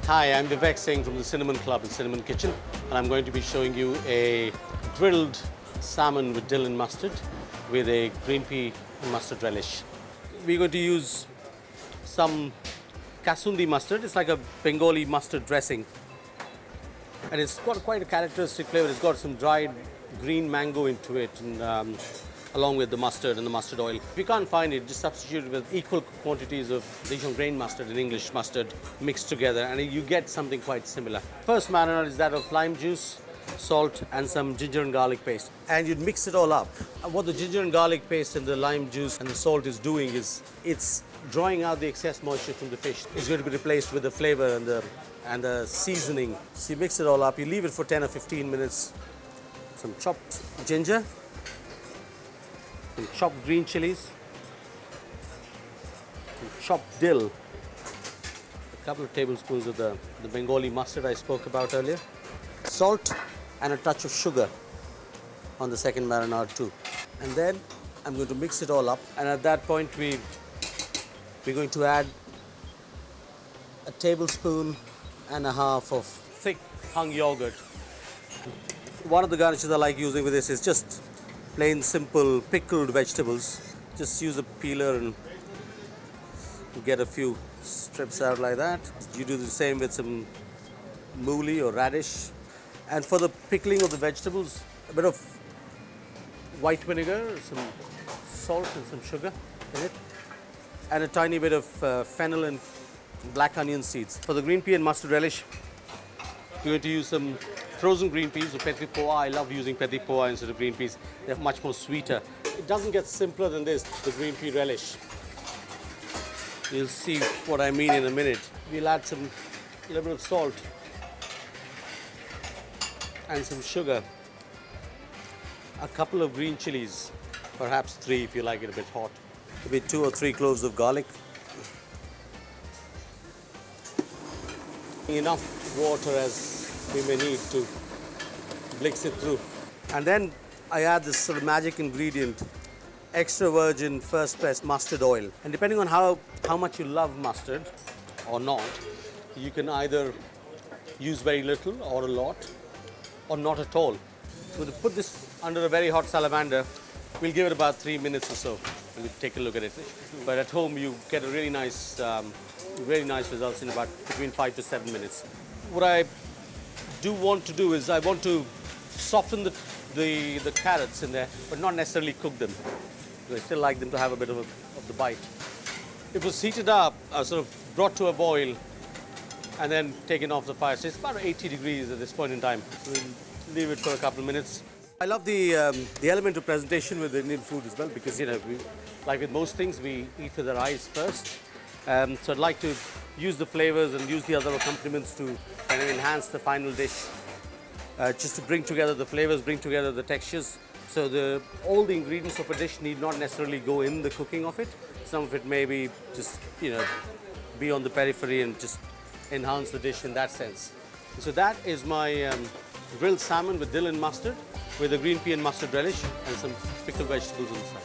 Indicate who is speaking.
Speaker 1: Hi, I'm Vivek Singh from the Cinnamon Club and Cinnamon Kitchen, and I'm going to be showing you a grilled salmon with dill and mustard with a green pea and mustard relish. We're going to use some kasundi mustard. It's like a Bengali mustard dressing, and it's got quite a characteristic flavor. It's got some dried green mango into it, and along with the mustard and the mustard oil. If you can't find it, just substitute it with equal quantities of Dijon grain mustard and English mustard mixed together, and you get something quite similar. First marinade is that of lime juice, salt, and some ginger and garlic paste. And you'd mix it all up. And what the ginger and garlic paste and the lime juice and the salt is doing is it's drawing out the excess moisture from the fish. It's going to be replaced with the flavor and the seasoning. So you mix it all up, you leave it for 10 or 15 minutes. Some chopped ginger, some chopped green chilies, some chopped dill, a couple of tablespoons of the Bengali mustard I spoke about earlier, salt, and a touch of sugar on the second marinade too. And then I'm going to mix it all up, and at that point we're going to add a tablespoon and a half of thick hung yogurt. One of the garnishes I like using with this is just plain simple pickled vegetables. Just use a peeler and get a few strips out like that. You do the same with some mooli or radish. And for the pickling of the vegetables, a bit of white vinegar, some salt and some sugar in it, and a tiny bit of fennel and black onion seeds. For the green pea and mustard relish, we're going to use some frozen green peas or petri poa. I love using petri poa instead of green peas. They're much more sweeter. It doesn't get simpler than this, the green pea relish. You'll see what I mean in a minute. We'll add a little bit of salt and some sugar, a couple of green chilies, perhaps 3 if you like it a bit hot, maybe 2 or 3 cloves of garlic, enough water as we may need to mix it through. And then I add this sort of magic ingredient, extra virgin first press mustard oil. And depending on how much you love mustard or not, you can either use very little or a lot or not at all. So to put this under a very hot salamander, we'll give it about 3 minutes or so and we'll take a look at it. But at home you get a really nice results in about between 5 to 7 minutes. What I do want to do is I want to soften the carrots in there, but not necessarily cook them. I still like them to have a bit of the bite. It was heated up, sort of brought to a boil, and then taken off the fire. So it's about 80 degrees at this point in time. We'll leave it for a couple of minutes. I love the element of presentation with Indian food as well, because like with most things, we eat with our eyes first. So I'd like to use the flavors and use the other accompaniments to kind of enhance the final dish, just to bring together the flavors, bring together the textures. So all the ingredients of a dish need not necessarily go in the cooking of it. Some of it may be just, be on the periphery and just enhance the dish in that sense. So that is my grilled salmon with dill and mustard with a green pea and mustard relish and some pickled vegetables on the side.